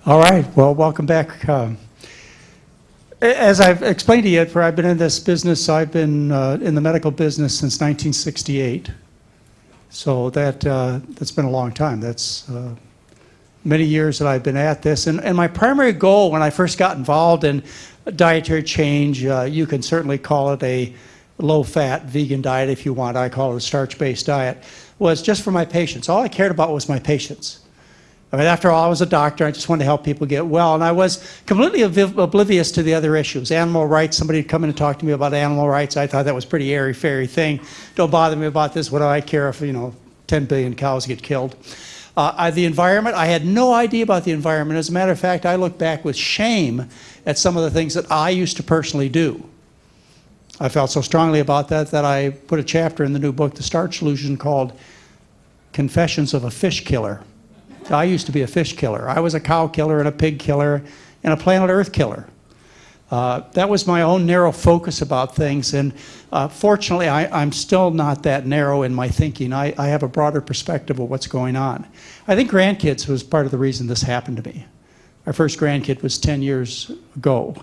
All right, well, welcome back. As I've explained to you, I've been in this business, I've been in the medical business since 1968. So that's been a long time. That's many years that I've been at this. And my primary goal when I first got involved in dietary change, you can certainly call it a low-fat vegan diet if you want. I call it a starch-based diet, was just for my patients. All I cared about was my patients. I mean, after all, I was a doctor. I just wanted to help people get well. And I was completely oblivious to the other issues. Animal rights, somebody would come in and talk to me about animal rights. I thought that was a pretty airy-fairy thing. Don't bother me about this. What do I care if, 10 billion cows get killed? The environment, I had no idea about the environment. As a matter of fact, I look back with shame at some of the things that I used to personally do. I felt so strongly about that I put a chapter in the new book, The Starch Solution, called Confessions of a Fish Killer. I used to be a fish killer. I was a cow killer and a pig killer and a planet Earth killer. That was my own narrow focus about things, and fortunately I'm still not that narrow in my thinking. I have a broader perspective of what's going on. I think grandkids was part of the reason this happened to me. Our first grandkid was 10 years ago.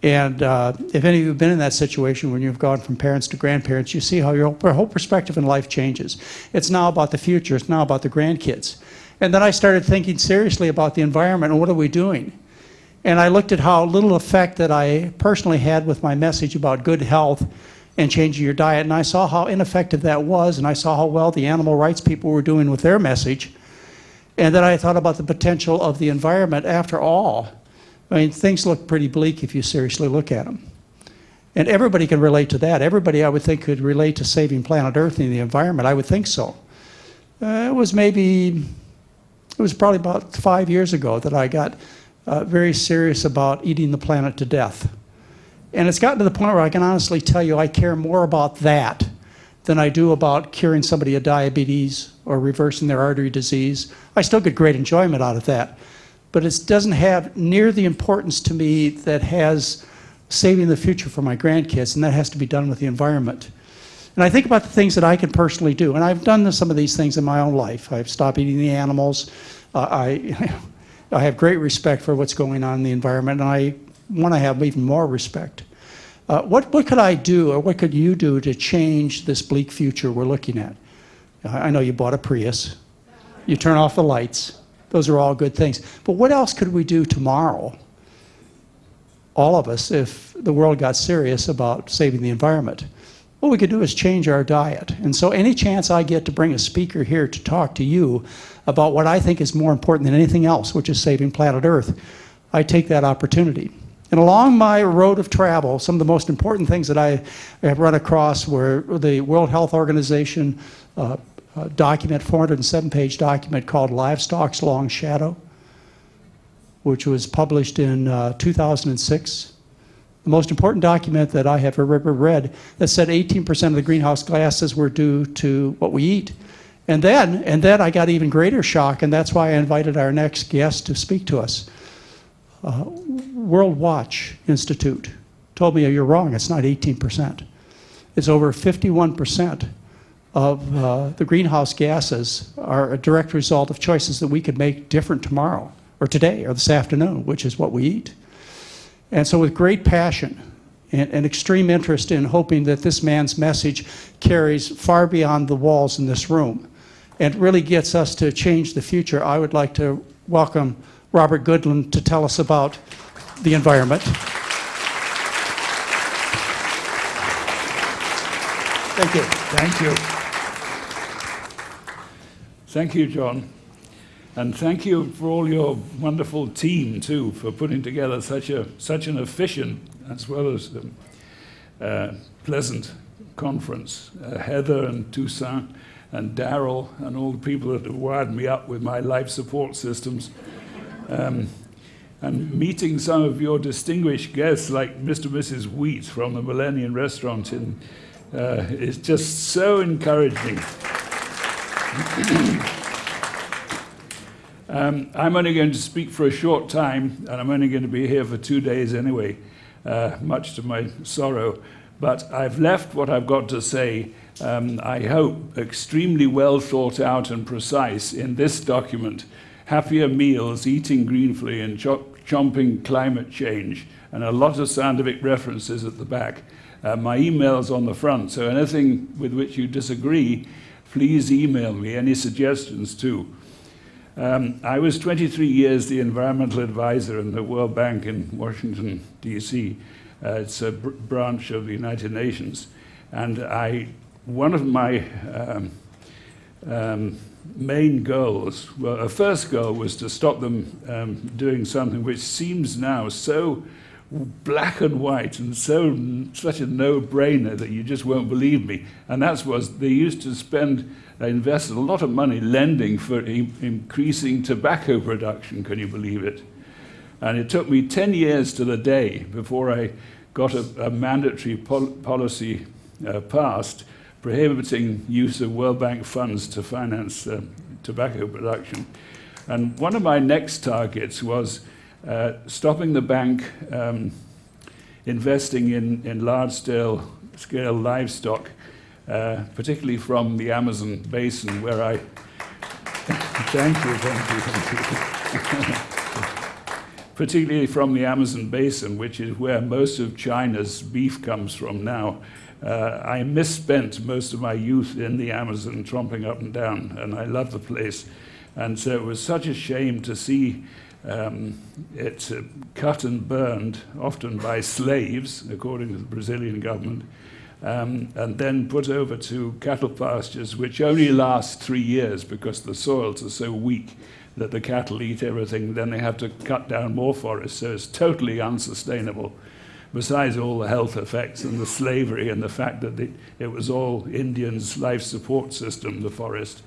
And if any of you have been in that situation when you've gone from parents to grandparents, you see how your whole perspective in life changes. It's now about the future. It's now about the grandkids. And then I started thinking seriously about the environment and what are we doing? And I looked at how little effect that I personally had with my message about good health and changing your diet, and I saw how ineffective that was, and I saw how well the animal rights people were doing with their message. And then I thought about the potential of the environment. After all, I mean, things look pretty bleak if you seriously look at them. And everybody can relate to that. Everybody, I would think, could relate to saving planet Earth and the environment. I would think so. It was probably about 5 years ago that I got very serious about eating the planet to death. And it's gotten to the point where I can honestly tell you I care more about that than I do about curing somebody of diabetes or reversing their artery disease. I still get great enjoyment out of that. But it doesn't have near the importance to me that has saving the future for my grandkids, and that has to be done with the environment. And I think about the things that I can personally do, and I've done some of these things in my own life. I've stopped eating the animals. I have great respect for what's going on in the environment, and I want to have even more respect. What could I do, or what could you do to change this bleak future we're looking at? I know you bought a Prius. You turn off the lights. Those are all good things. But what else could we do tomorrow, all of us, if the world got serious about saving the environment? What we could do is change our diet. And so any chance I get to bring a speaker here to talk to you about what I think is more important than anything else, which is saving planet Earth, I take that opportunity. And along my road of travel, some of the most important things that I have run across were the World Health Organization document, 407-page document called Livestock's Long Shadow, which was published in 2006. The most important document that I have ever read that said 18% of the greenhouse gases were due to what we eat. And then I got even greater shock, and that's why I invited our next guest to speak to us. World Watch Institute told me, you're wrong, it's not 18%. It's over 51% of the greenhouse gases are a direct result of choices that we could make different tomorrow, or today, or this afternoon, which is what we eat. And so with great passion and extreme interest in hoping that this man's message carries far beyond the walls in this room and really gets us to change the future, I would like to welcome Robert Goodland to tell us about the environment. Thank you. Thank you. Thank you, John. And thank you for all your wonderful team, too, for putting together such an efficient as well as pleasant conference. Heather and Toussaint and Daryl and all the people that have wired me up with my life support systems. And meeting some of your distinguished guests like Mr. and Mrs. Wheat from the Millennium Restaurant is just so encouraging. I'm only going to speak for a short time, and I'm only going to be here for 2 days anyway, much to my sorrow. But I've left what I've got to say, I hope, extremely well thought out and precise in this document, happier meals, eating greenfully, and chomping climate change, and a lot of scientific references at the back. My email's on the front, so anything with which you disagree, please email me, any suggestions too. I was 23 years the environmental advisor in the World Bank in Washington, D.C. It's a branch of the United Nations. And one of my main goals, well, a first goal was to stop them doing something which seems now so black and white and such a no-brainer that you just won't believe me. And that was, they used to invested a lot of money lending for increasing tobacco production, can you believe it? And it took me 10 years to the day before I got a mandatory policy passed prohibiting use of World Bank funds to finance tobacco production. And one of my next targets was stopping the bank investing in large-scale livestock, particularly from the Amazon basin, where I... Thank you. Particularly from the Amazon basin, which is where most of China's beef comes from now. I misspent most of my youth in the Amazon, tromping up and down, and I love the place. And so it was such a shame to see it cut and burned, often by slaves, according to the Brazilian government, and then put over to cattle pastures, which only last 3 years because the soils are so weak that the cattle eat everything, then they have to cut down more forests, so it's totally unsustainable, besides all the health effects and the slavery and the fact that it was all Indians' life support system, the forest,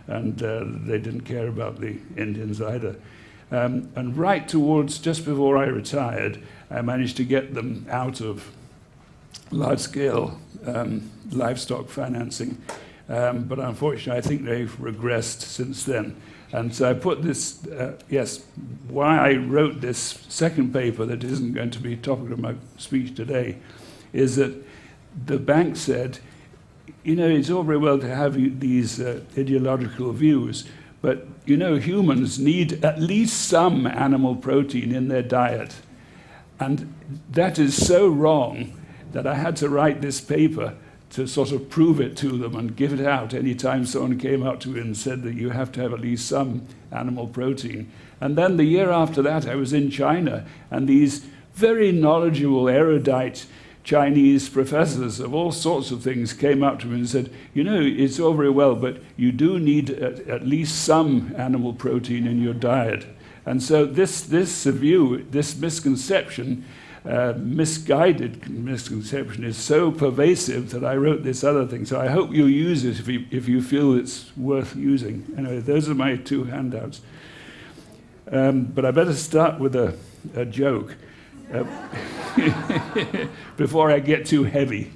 and they didn't care about the Indians either. And right towards, just before I retired, I managed to get them out of large-scale livestock financing. But unfortunately, I think they've regressed since then. And so I put this, why I wrote this second paper that isn't going to be topic of my speech today, is that the bank said, you know, it's all very well to have these ideological views, but, you know, humans need at least some animal protein in their diet. And that is so wrong that I had to write this paper to sort of prove it to them and give it out any time someone came up to me and said that you have to have at least some animal protein. And then the year after that, I was in China, and these very knowledgeable, erudite Chinese professors of all sorts of things came up to me and said, you know, it's all very well, but you do need at least some animal protein in your diet. And so this view, this misconception, misguided misconception is so pervasive that I wrote this other thing. So I hope you use it if you feel it's worth using. Anyway, those are my two handouts. But I better start with a joke before I get too heavy.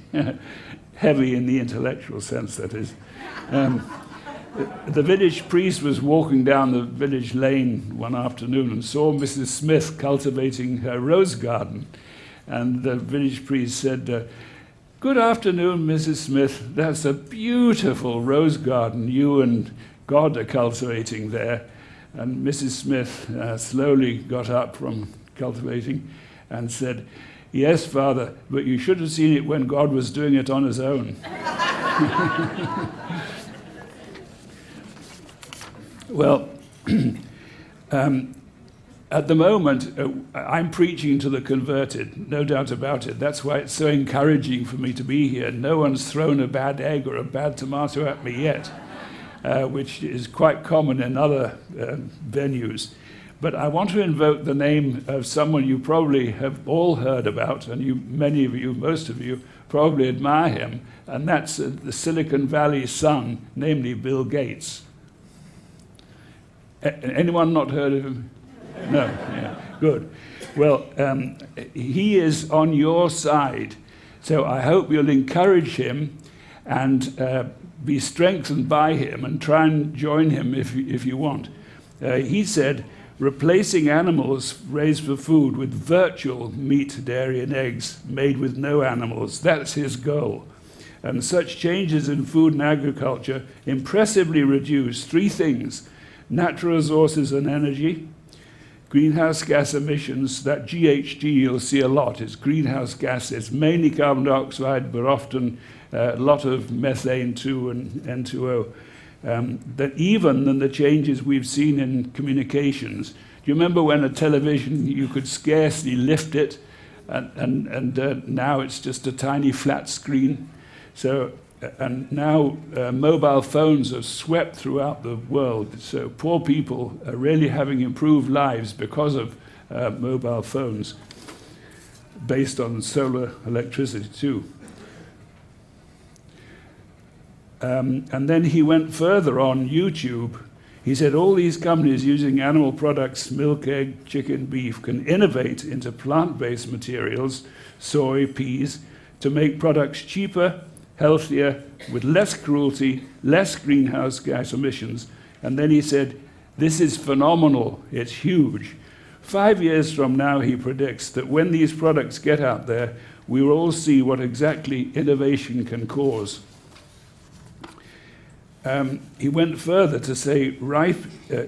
Heavy in the intellectual sense, that is. The village priest was walking down the village lane one afternoon and saw Mrs. Smith cultivating her rose garden. And the village priest said, "Good afternoon, Mrs. Smith. That's a beautiful rose garden you and God are cultivating there." And Mrs. Smith slowly got up from cultivating and said, "Yes, Father, but you should have seen it when God was doing it on his own." Well, at the moment, I'm preaching to the converted, no doubt about it. That's why it's so encouraging for me to be here. No one's thrown a bad egg or a bad tomato at me yet, which is quite common in other venues. But I want to invoke the name of someone you probably have all heard about, and many of you, most of you, probably admire him, and that's the Silicon Valley son, namely Bill Gates. Anyone not heard of him? No, yeah, good. Well, he is on your side, so I hope you'll encourage him and be strengthened by him and try and join him if you want. He said, replacing animals raised for food with virtual meat, dairy, and eggs made with no animals, that's his goal. And such changes in food and agriculture impressively reduce three things: natural resources and energy, greenhouse gas emissions. That GHG you'll see a lot. It's greenhouse gases, mainly carbon dioxide, but often a lot of methane too and N2O. That even than the changes we've seen in communications. Do you remember when a television, you could scarcely lift it, and now it's just a tiny flat screen? So, and now mobile phones are swept throughout the world. So poor people are really having improved lives because of mobile phones, based on solar electricity too. And then he went further on YouTube. He said all these companies using animal products, milk, egg, chicken, beef, can innovate into plant-based materials, soy, peas, to make products cheaper, healthier, with less cruelty, less greenhouse gas emissions. And then he said, this is phenomenal, it's huge. 5 years from now, he predicts that when these products get out there, we will all see what exactly innovation can cause. He went further to say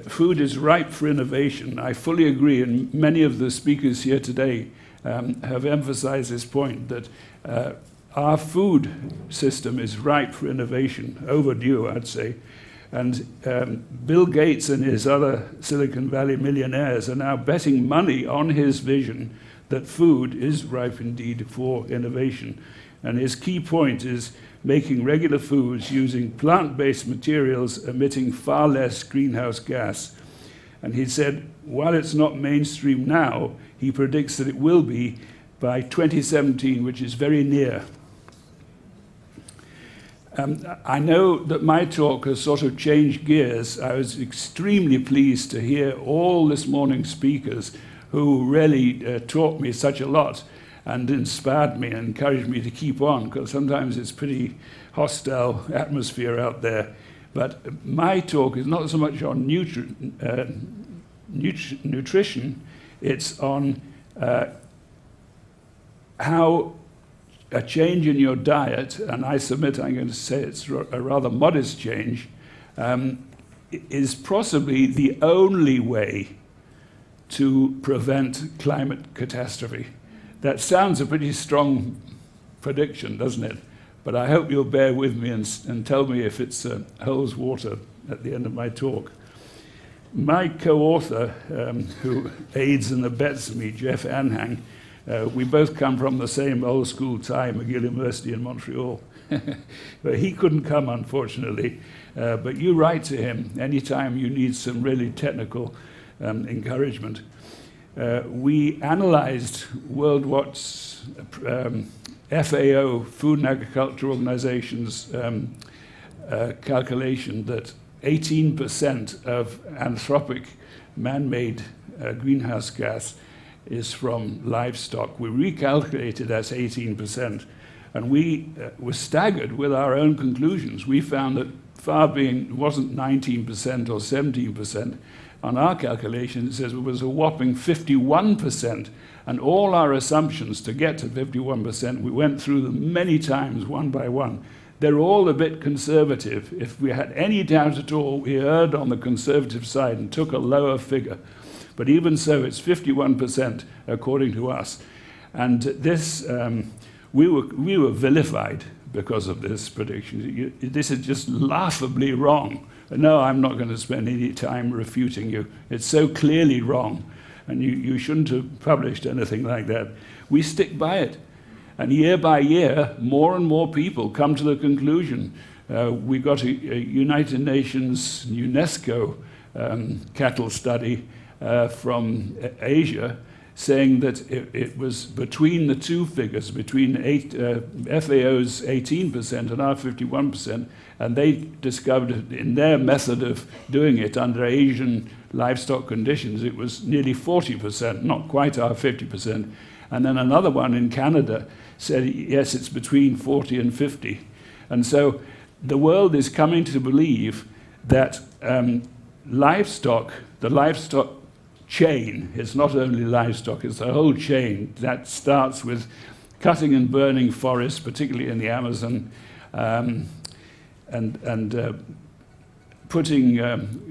food is ripe for innovation. I fully agree, and many of the speakers here today have emphasized this point, that our food system is ripe for innovation, overdue, I'd say. And Bill Gates and his other Silicon Valley millionaires are now betting money on his vision that food is ripe indeed for innovation. And his key point is making regular foods using plant-based materials emitting far less greenhouse gas. And he said, while it's not mainstream now, he predicts that it will be by 2017, which is very near. I know that my talk has sort of changed gears. I was extremely pleased to hear all this morning's speakers who really taught me such a lot and inspired me and encouraged me to keep on, because sometimes it's pretty hostile atmosphere out there. But my talk is not so much on nutrition, it's on how a change in your diet, and I submit I'm going to say it's a rather modest change, is possibly the only way to prevent climate catastrophe. That sounds a pretty strong prediction, doesn't it? But I hope you'll bear with me and tell me if it holds water at the end of my talk. My co-author, who aids and abets me, Jeff Anhang, we both come from the same old school tie, McGill University in Montreal. But he couldn't come, unfortunately. But you write to him anytime you need some really technical encouragement. We analyzed World Watch's FAO, Food and Agriculture Organization's calculation that 18% of anthropic man-made greenhouse gas is from livestock. We recalculated as 18%, and we were staggered with our own conclusions. We found that it wasn't 19% or 17%. On our calculation, it says it was a whopping 51%. And all our assumptions to get to 51%, we went through them many times, one by one. They're all a bit conservative. If we had any doubt at all, we erred on the conservative side and took a lower figure. But even so, it's 51% according to us. And this, we were vilified because of this prediction. This is just laughably wrong. No, I'm not going to spend any time refuting you. It's so clearly wrong, and you shouldn't have published anything like that. We stick by it. And year by year, more and more people come to the conclusion. We got a United Nations UNESCO cattle study from Asia saying that it was between the two figures, between FAO's 18% and our 51%, and they discovered in their method of doing it under Asian livestock conditions, it was nearly 40%, not quite our 50%. And then another one in Canada said, yes, it's between 40 and 50. And so the world is coming to believe that the livestock chain, it's not only livestock, it's a whole chain that starts with cutting and burning forests, particularly in the Amazon, and putting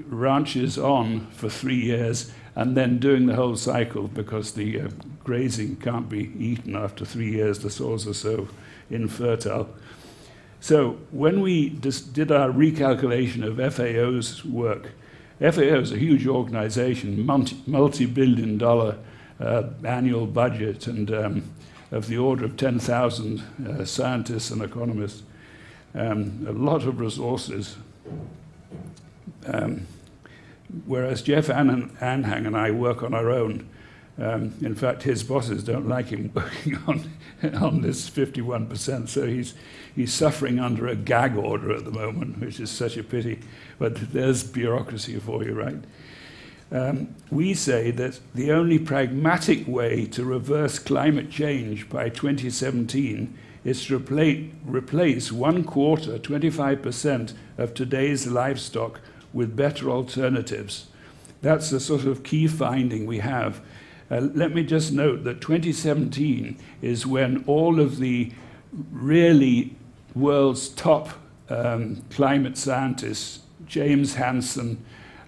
ranches on for 3 years and then doing the whole cycle because the grazing can't be eaten after 3 years. The soils are so infertile. So when we did our recalculation of FAO's work, FAO is a huge organization, multi-billion dollar annual budget, and of the order of 10,000 scientists and economists, a lot of resources. Whereas Jeff Anhang and I work on our own. In fact, his bosses don't like him working on this 51%, so he's suffering under a gag order at the moment, which is such a pity. But there's bureaucracy for you, right? We say that the only pragmatic way to reverse climate change by 2017 is to replace 1/4, 25% of today's livestock with better alternatives. That's the sort of key finding we have. Let me just note that 2017 is when all of the really world's top climate scientists, James Hansen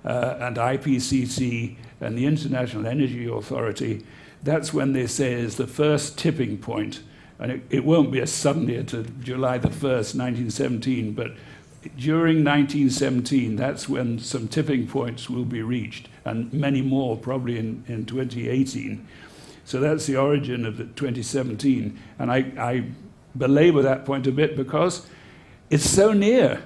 and IPCC and the International Energy Authority, that's when they say is the first tipping point. And it won't be suddenly to July the 1st, 1917, but during 1917, that's when some tipping points will be reached, and many more probably in 2018. So that's the origin of the 2017. And I belabor that point a bit because it's so near.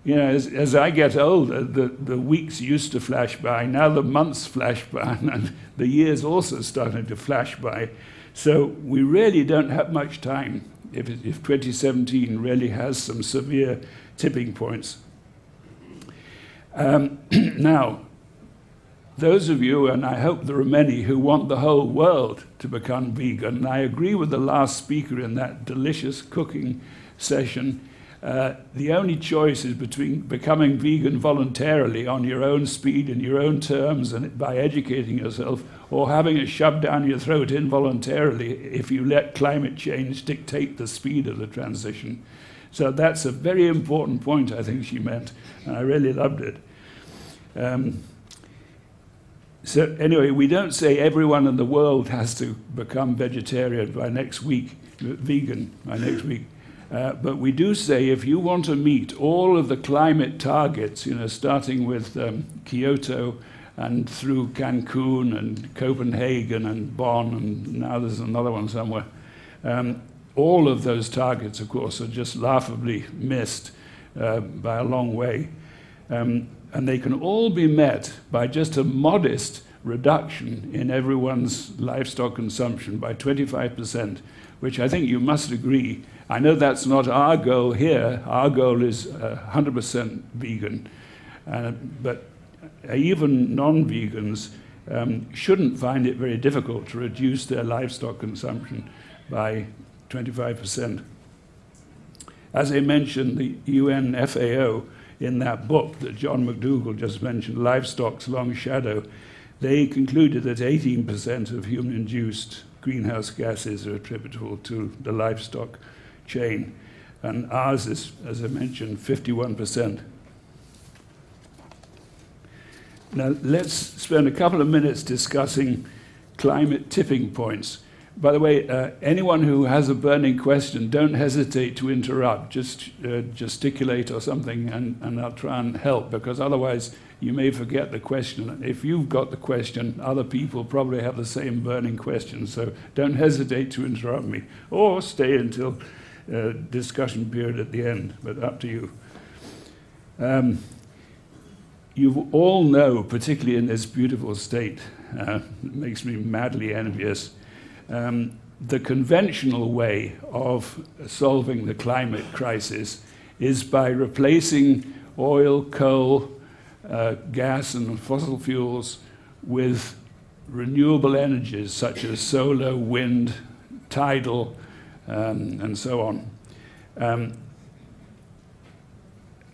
You know, as I get older, the weeks used to flash by, now the months flash by, and the years also starting to flash by. So we really don't have much time if 2017 really has some severe tipping points. Now, those of you, and I hope there are many, who want the whole world to become vegan, and I agree with the last speaker in that delicious cooking session, the only choice is between becoming vegan voluntarily on your own speed and your own terms and by educating yourself, or having it shoved down your throat involuntarily if you let climate change dictate the speed of the transition. So that's a very important point, I think she meant, and I really loved it. So anyway, we don't say everyone in the world has to become vegetarian by next week, vegan by next week. But we do say if you want to meet all of the climate targets, you know, starting with Kyoto and through Cancun and Copenhagen and Bonn, and now there's another one somewhere, all of those targets, of course, are just laughably missed by a long way. And they can all be met by just a modest reduction in everyone's livestock consumption by 25%, which I think you must agree. I know that's not our goal here. Our goal is 100% vegan. But even non-vegans shouldn't find it very difficult to reduce their livestock consumption by 25%. As I mentioned, the UN FAO, in that book that John McDougall just mentioned, Livestock's Long Shadow, they concluded that 18% of human-induced greenhouse gases are attributable to the livestock chain, and ours is, as I mentioned, 51%. Now, let's spend a couple of minutes discussing climate tipping points. By the way, anyone who has a burning question, don't hesitate to interrupt. Just gesticulate or something, and I'll try and help, because otherwise you may forget the question. If you've got the question, other people probably have the same burning question, so don't hesitate to interrupt me, or stay until discussion period at the end, but up to you. You all know, particularly in this beautiful state, it makes me madly envious, the conventional way of solving the climate crisis is by replacing oil, coal, gas and fossil fuels with renewable energies such as solar, wind, tidal, and so on. And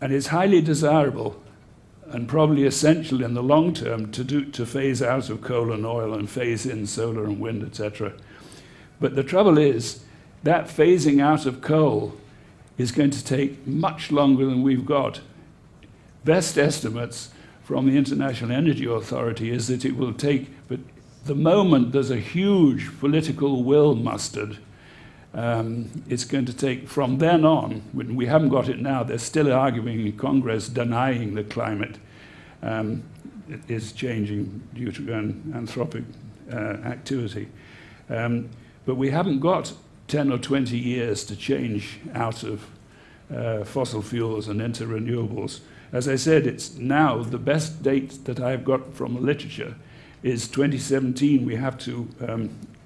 it's highly desirable and probably essential in the long term to phase out of coal and oil and phase in solar and wind, etc. But the trouble is that phasing out of coal is going to take much longer than we've got. best estimates from the International Energy Authority is that it will take, but the moment there's a huge political will mustered, it's going to take from then on, when we haven't got it now, they're still arguing in Congress denying the climate is changing due to anthropic activity. But we haven't got 10 or 20 years to change out of fossil fuels and into renewables. As I said, it's now the best date that I've got from the literature is 2017. We have to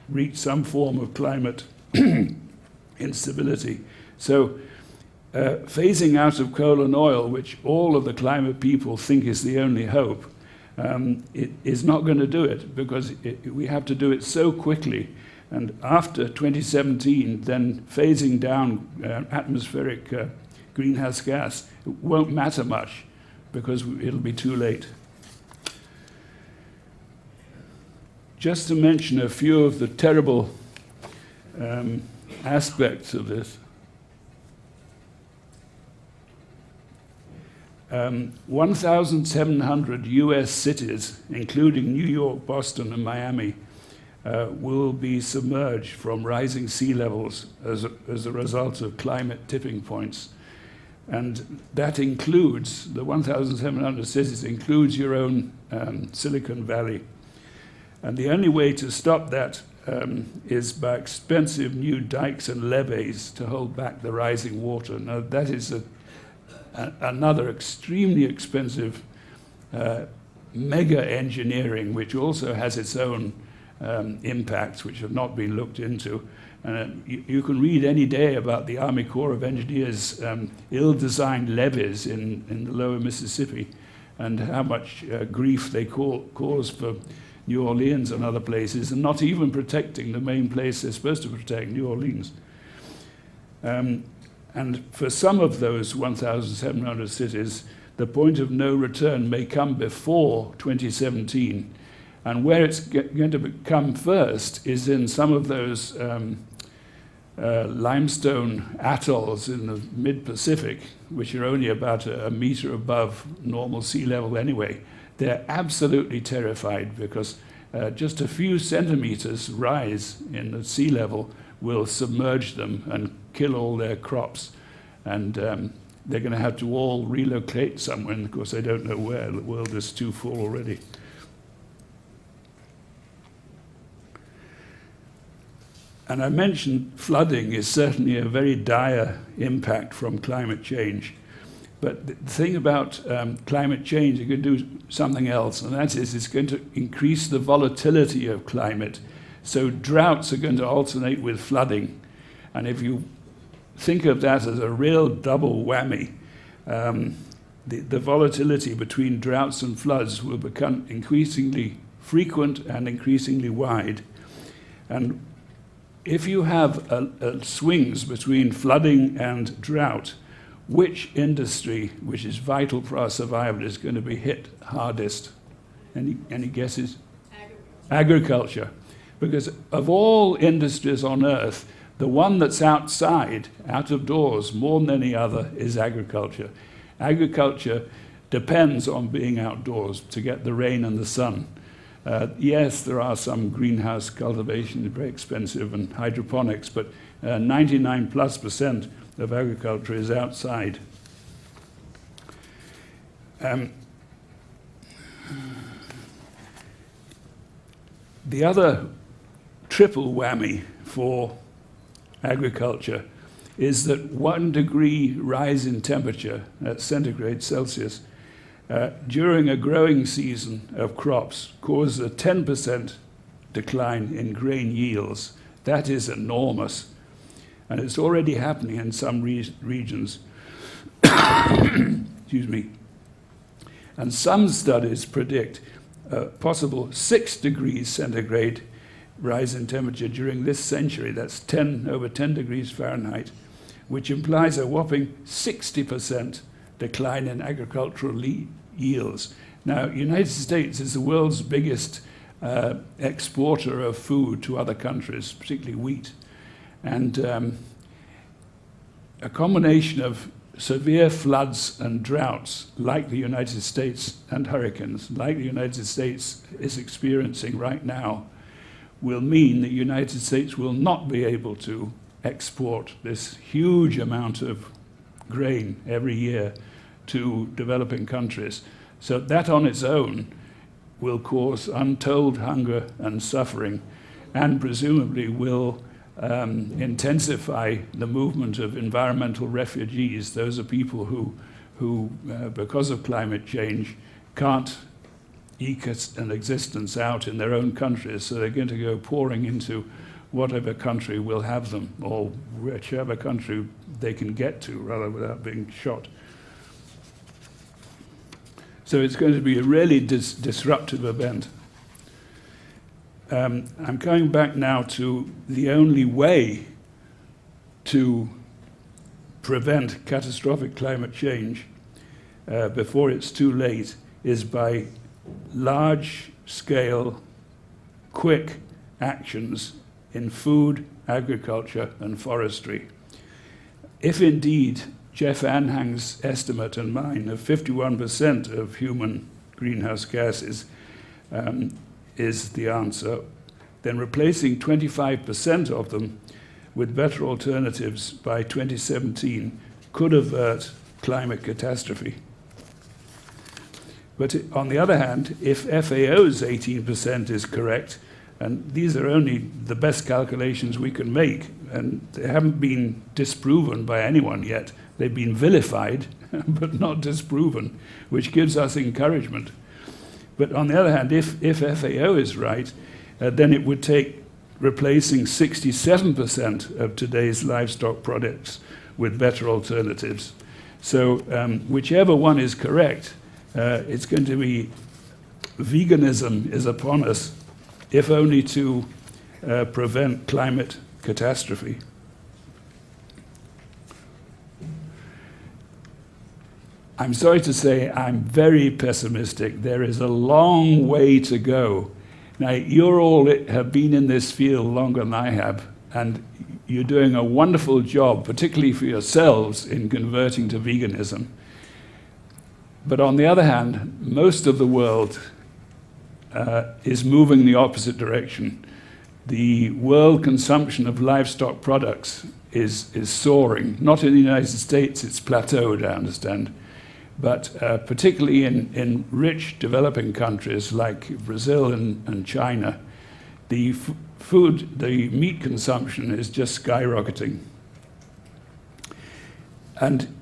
reach some form of climate instability. So phasing out of coal and oil, which all of the climate people think is the only hope, it is not going to do it, because we have to do it so quickly. And after 2017, then phasing down atmospheric greenhouse gas, it won't matter much, because it'll be too late. Just to mention a few of the terrible aspects of this. 1,700 US cities, including New York, Boston, and Miami, will be submerged from rising sea levels as a result of climate tipping points. And that includes, the 1,700 cities includes your own Silicon Valley. And the only way to stop that is by expensive new dikes and levees to hold back the rising water. Now, that is another extremely expensive mega engineering, which also has its own impacts, which have not been looked into. You can read any day about the Army Corps of Engineers' ill-designed levees in the lower Mississippi, and how much grief they cause for New Orleans and other places, and not even protecting the main place they're supposed to protect, New Orleans. And for some of those 1,700 cities, the point of no return may come before 2017. And where it's going to come first is in some of those limestone atolls in the mid-Pacific, which are only about a meter above normal sea level anyway. They're absolutely terrified, because just a few centimeters rise in the sea level will submerge them and kill all their crops. And they're going to have to all relocate somewhere, and of course they don't know where. The world is too full already. And I mentioned flooding is certainly a very dire impact from climate change. But the thing about climate change, it can do something else, and that is it's going to increase the volatility of climate. So droughts are going to alternate with flooding. And if you think of that as a real double whammy, the volatility between droughts and floods will become increasingly frequent and increasingly wide. And if you have swings between flooding and drought, which industry, which is vital for our survival, is going to be hit hardest? Any guesses? Agriculture. Because of all industries on Earth, the one that's outside, out of doors, more than any other, is agriculture. Agriculture depends on being outdoors to get the rain and the sun. Yes, there are some greenhouse cultivation, very expensive, and hydroponics, but 99+% of agriculture is outside. The other triple whammy for agriculture is that 1 degree rise in temperature at centigrade Celsius during a growing season of crops causes a 10% decline in grain yields. That is enormous. And it's already happening in some regions. Excuse me. And some studies predict a possible 6 degrees centigrade rise in temperature during this century. That's over 10 degrees Fahrenheit, which implies a whopping 60% decline in agricultural yields. Now, the United States is the world's biggest exporter of food to other countries, particularly wheat. And a combination of severe floods and droughts like the United States and hurricanes like the United States is experiencing right now will mean the United States will not be able to export this huge amount of grain every year to developing countries. So that on its own will cause untold hunger and suffering, and presumably will intensify the movement of environmental refugees. Those are people who because of climate change, can't eke an existence out in their own countries, so they're going to go pouring into whatever country will have them, or whichever country they can get to, rather, without being shot. So it's going to be a really disruptive event. I'm coming back now to the only way to prevent catastrophic climate change before it's too late is by large-scale, quick actions in food, agriculture, and forestry. If indeed Jeff Anhang's estimate and mine of 51% of human greenhouse gases is the answer, then replacing 25% of them with better alternatives by 2017 could avert climate catastrophe. But on the other hand, if FAO's 18% is correct, and these are only the best calculations we can make, and they haven't been disproven by anyone yet. They've been vilified, but not disproven, which gives us encouragement. But on the other hand, if FAO is right, then it would take replacing 67% of today's livestock products with better alternatives. So whichever one is correct, it's going to be veganism is upon us, if only to prevent climate catastrophe. I'm sorry to say I'm very pessimistic. There is a long way to go. Now, you all have been in this field longer than I have, and you're doing a wonderful job, particularly for yourselves, in converting to veganism. But on the other hand, most of the world is moving the opposite direction. The world consumption of livestock products is soaring. Not in the United States, it's plateaued, I understand. But particularly in rich developing countries like Brazil and China, the meat consumption is just skyrocketing. And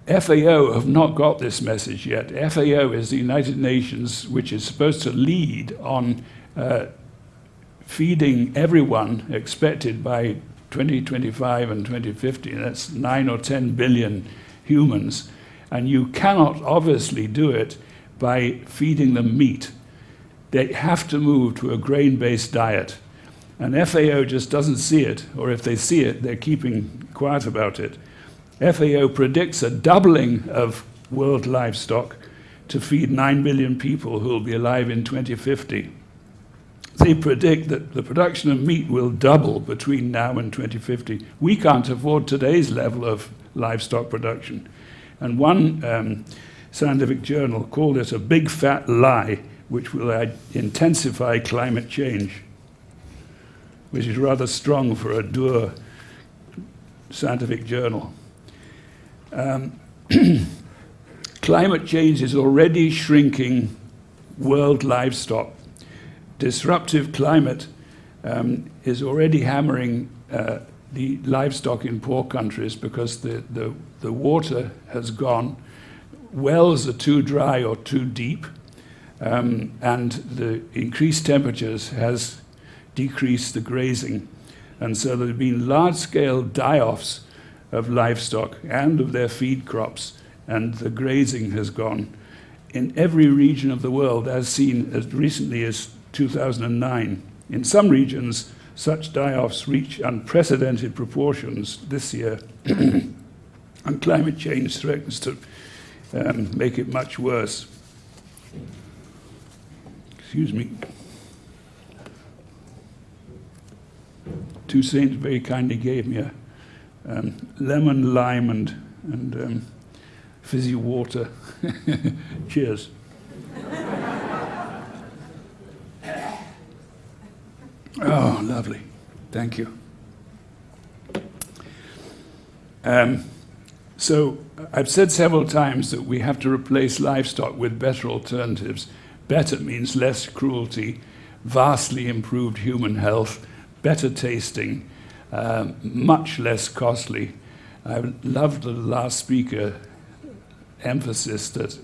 FAO have not got this message yet. FAO is the United Nations, which is supposed to lead on feeding everyone expected by 2025 and 2050. That's 9 or 10 billion humans. And you cannot obviously do it by feeding them meat. They have to move to a grain-based diet. And FAO just doesn't see it, or if they see it, they're keeping quiet about it. FAO predicts a doubling of world livestock to feed 9 billion people who will be alive in 2050. They predict that the production of meat will double between now and 2050. We can't afford today's level of livestock production. And one scientific journal called it a big fat lie, which will intensify climate change, which is rather strong for a dour scientific journal. Climate change is already shrinking world livestock. Disruptive climate is already hammering the livestock in poor countries because the water has gone. Wells are too dry or too deep, and the increased temperatures has decreased the grazing. And so there have been large-scale die-offs of livestock and of their feed crops, and the grazing has gone in every region of the world, as seen as recently as 2009. In some regions, such die-offs reach unprecedented proportions this year, and climate change threatens to make it much worse. Excuse me. Two saints very kindly gave me a lemon, lime, and fizzy water. Cheers. Oh, lovely. Thank you. So I've said several times that we have to replace livestock with better alternatives. Better means less cruelty, vastly improved human health, better tasting, much less costly. I loved the last speaker emphasis that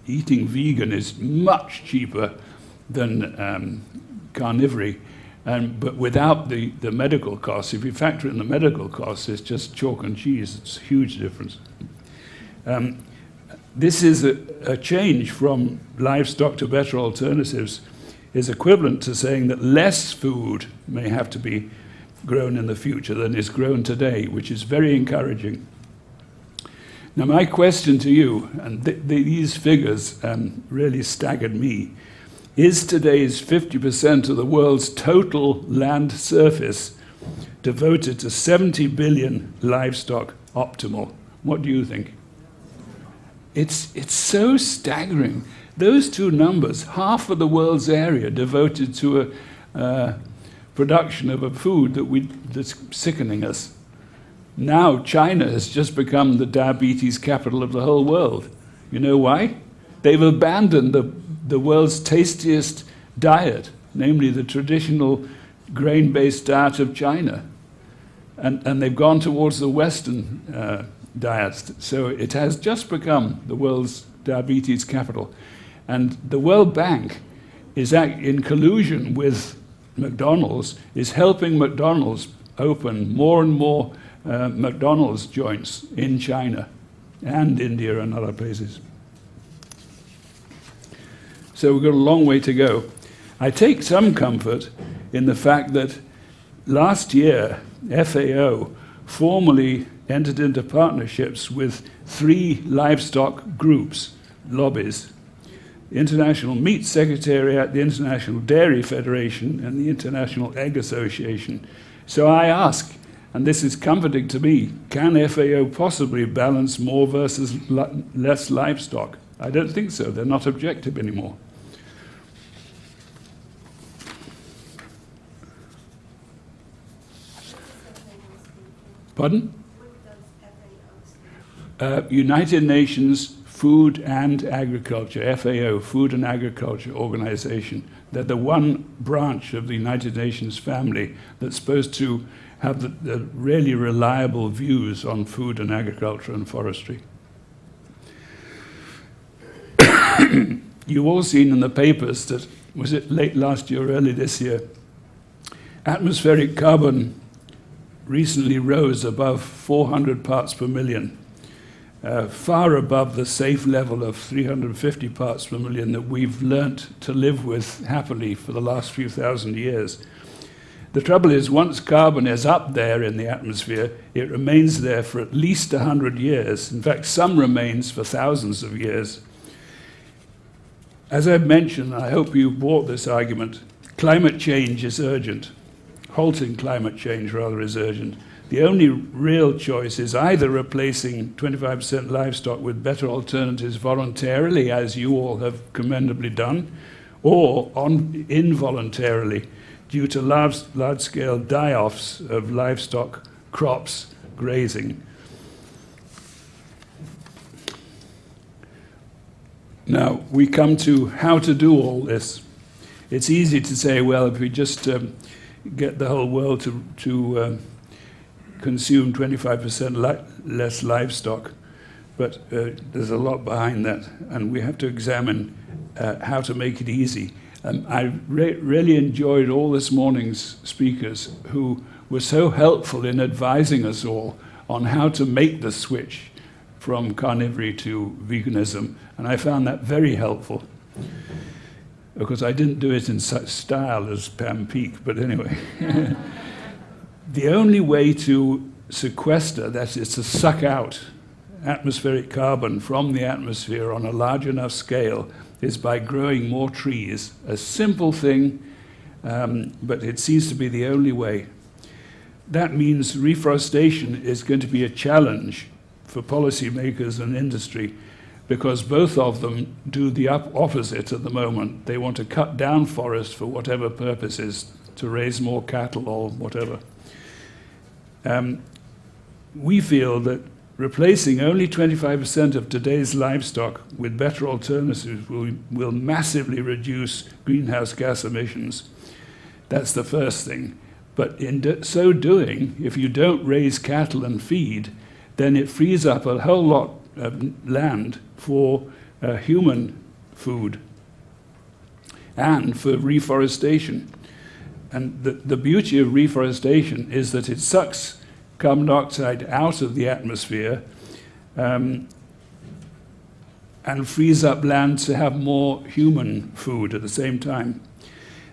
eating vegan is much cheaper than carnivory, but without the medical costs. If you factor in the medical costs, it's just chalk and cheese. It's a huge difference. This is a change from livestock to better alternatives is equivalent to saying that less food may have to be grown in the future than is grown today, which is very encouraging. Now, my question to you, and these figures really staggered me, is today's 50% of the world's total land surface devoted to 70 billion livestock optimal? What do you think? It's so staggering. Those two numbers, half of the world's area devoted to a production of a food that's sickening us. Now China has just become the diabetes capital of the whole world. You know why? They've abandoned the world's tastiest diet, namely the traditional grain-based diet of China. And they've gone towards the Western diets. So it has just become the world's diabetes capital. And the World Bank is in collusion with McDonald's, is helping McDonald's open more and more McDonald's joints in China and India and other places. So we've got a long way to go. I take some comfort in the fact that last year, FAO formally entered into partnerships with 3 livestock groups, lobbies: the International Meat Secretariat, the International Dairy Federation, and the International Egg Association. So I ask, and this is comforting to me, can FAO possibly balance more versus less livestock? I don't think so. They're not objective anymore. Pardon? United Nations Food and Agriculture, FAO, Food and Agriculture Organization. They're the one branch of the United Nations family that's supposed to have the really reliable views on food and agriculture and forestry. You've all seen in the papers that, was it late last year or early this year, atmospheric carbon recently rose above 400 parts per million. Far above the safe level of 350 parts per million that we've learnt to live with happily for the last few thousand years. The trouble is, once carbon is up there in the atmosphere, it remains there for at least 100 years. In fact, some remains for thousands of years. As I've mentioned, I hope you bought this argument, climate change is urgent. Halting climate change, rather, is urgent. The only real choice is either replacing 25% livestock with better alternatives voluntarily, as you all have commendably done, or involuntarily, due to large-scale die-offs of livestock crops grazing. Now, we come to how to do all this. It's easy to say, well, if we just get the whole world to consume 25% less livestock, but there's a lot behind that, and we have to examine how to make it easy. I really enjoyed all this morning's speakers who were so helpful in advising us all on how to make the switch from carnivory to veganism, and I found that very helpful. Because I didn't do it in such style as Pam Peake, but anyway. The only way to sequester, that is to suck out atmospheric carbon from the atmosphere on a large enough scale, is by growing more trees. A simple thing, but it seems to be the only way. That means reforestation is going to be a challenge for policymakers and industry, because both of them do the opposite at the moment. They want to cut down forests for whatever purposes, to raise more cattle or whatever. We feel that replacing only 25% of today's livestock with better alternatives will massively reduce greenhouse gas emissions. That's the first thing. But in so doing, if you don't raise cattle and feed, then it frees up a whole lot of land for human food and for reforestation. And the beauty of reforestation is that it sucks carbon dioxide out of the atmosphere and frees up land to have more human food at the same time.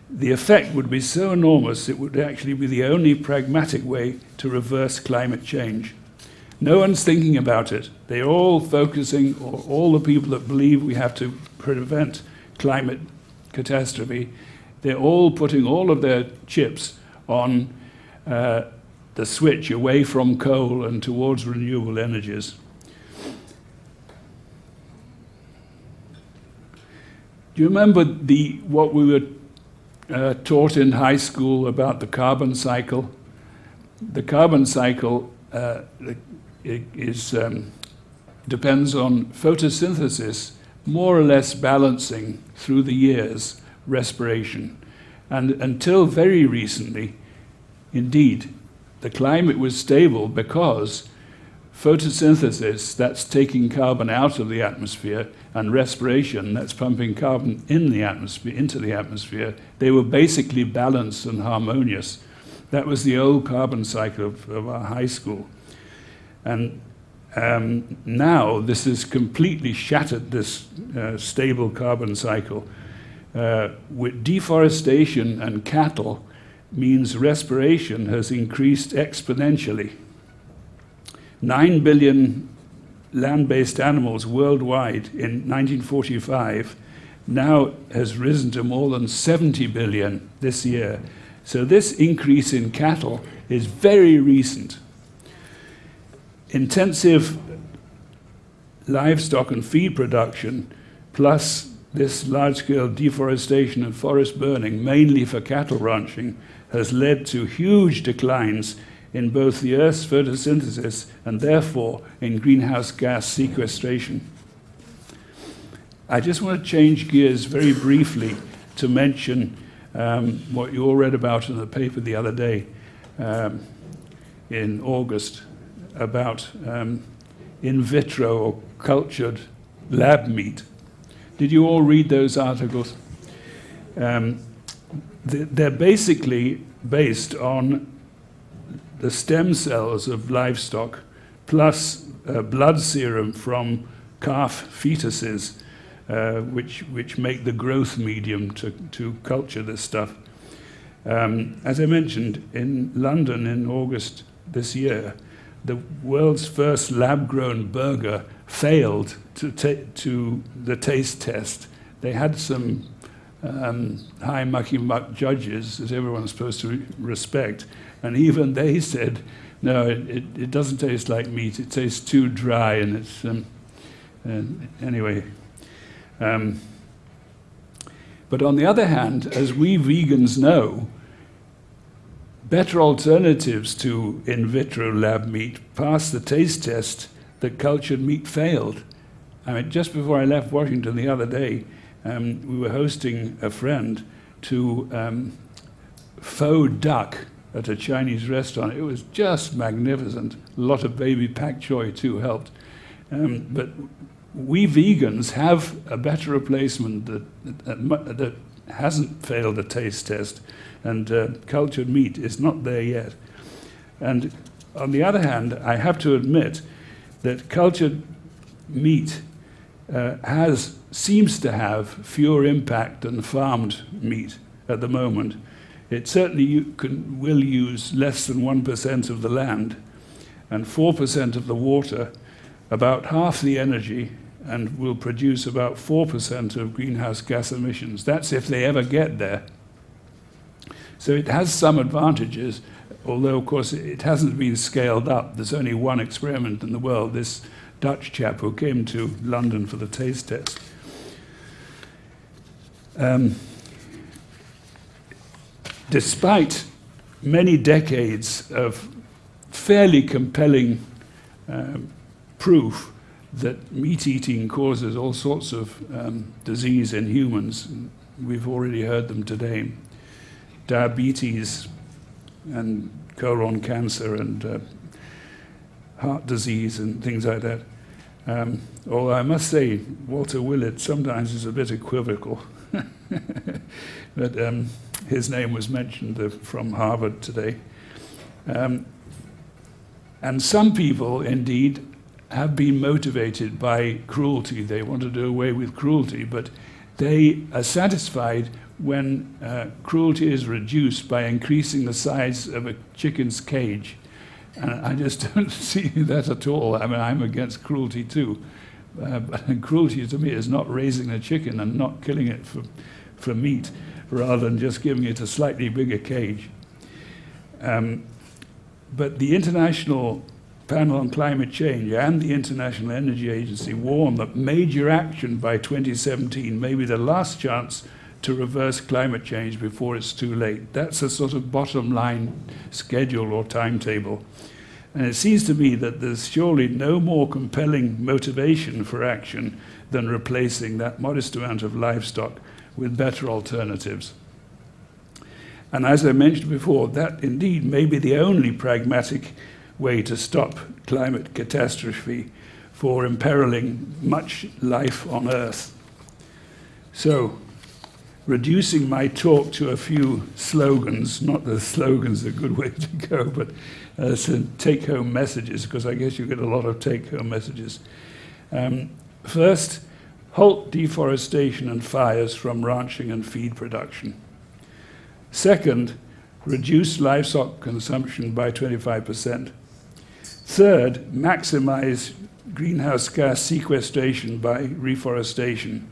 The effect would be so enormous, it would actually be the only pragmatic way to reverse climate change. No one's thinking about it. They're all focusing, or all the people that believe we have to prevent climate catastrophe, they're all putting all of their chips on the switch away from coal and towards renewable energies. Do you remember what we were taught in high school about the carbon cycle? The carbon cycle depends on photosynthesis, more or less balancing through the years respiration. And until very recently, indeed, the climate was stable because photosynthesis, that's taking carbon out of the atmosphere, and respiration, that's pumping carbon in the atmosphere, into the atmosphere, they were basically balanced and harmonious. That was the old carbon cycle of our high school. And now this has completely shattered this stable carbon cycle. With deforestation and cattle means respiration has increased exponentially. 9 billion land-based animals worldwide in 1945 now has risen to more than 70 billion this year. So this increase in cattle is very recent. Intensive livestock and feed production, plus this large-scale deforestation and forest burning, mainly for cattle ranching, has led to huge declines in both the Earth's photosynthesis and therefore in greenhouse gas sequestration. I just want to change gears very briefly to mention what you all read about in the paper the other day in August about in vitro or cultured lab meat. Did you all read those articles? They're basically based on the stem cells of livestock plus blood serum from calf fetuses, which make the growth medium to culture this stuff. As I mentioned, in London in August this year, the world's first lab-grown burger failed to the taste test. They had some high mucky-muck judges that everyone's supposed to respect, and even they said, no, it doesn't taste like meat, it tastes too dry, and it's, anyway. But on the other hand, as we vegans know, better alternatives to in vitro lab meat passed the taste test that cultured meat failed. I mean, just before I left Washington the other day, we were hosting a friend to faux duck at a Chinese restaurant. It was just magnificent. A lot of baby pak choy too helped. But we vegans have a better replacement that hasn't failed the taste test, and cultured meat is not there yet. And on the other hand, I have to admit that cultured meat seems to have fewer impact than farmed meat at the moment. It certainly will use less than 1% of the land and 4% of the water, about half the energy, and will produce about 4% of greenhouse gas emissions. That's if they ever get there. So it has some advantages, although, of course, it hasn't been scaled up. There's only one experiment in the world, this Dutch chap who came to London for the taste test. Despite many decades of fairly compelling proof that meat eating causes all sorts of disease in humans, we've already heard them today, diabetes and colon cancer and heart disease and things like that. Although I must say, Walter Willett sometimes is a bit equivocal. But his name was mentioned from Harvard today. And some people, indeed, have been motivated by cruelty. They want to do away with cruelty, but they are satisfied when cruelty is reduced by increasing the size of a chicken's cage. And I just don't see that at all. I mean, I'm against cruelty too. But cruelty to me is not raising a chicken and not killing it for meat, rather than just giving it a slightly bigger cage. But the International Panel on Climate Change and the International Energy Agency warn that major action by 2017 may be the last chance to reverse climate change before it's too late. That's a sort of bottom line schedule or timetable. And it seems to me that there's surely no more compelling motivation for action than replacing that modest amount of livestock with better alternatives. And as I mentioned before, that indeed may be the only pragmatic way to stop climate catastrophe for imperiling much life on Earth. So, reducing my talk to a few slogans, not that slogans are a good way to go, but some take-home messages, because I guess you get a lot of take-home messages. First, halt deforestation and fires from ranching and feed production. Second, reduce livestock consumption by 25%. Third, maximize greenhouse gas sequestration by reforestation.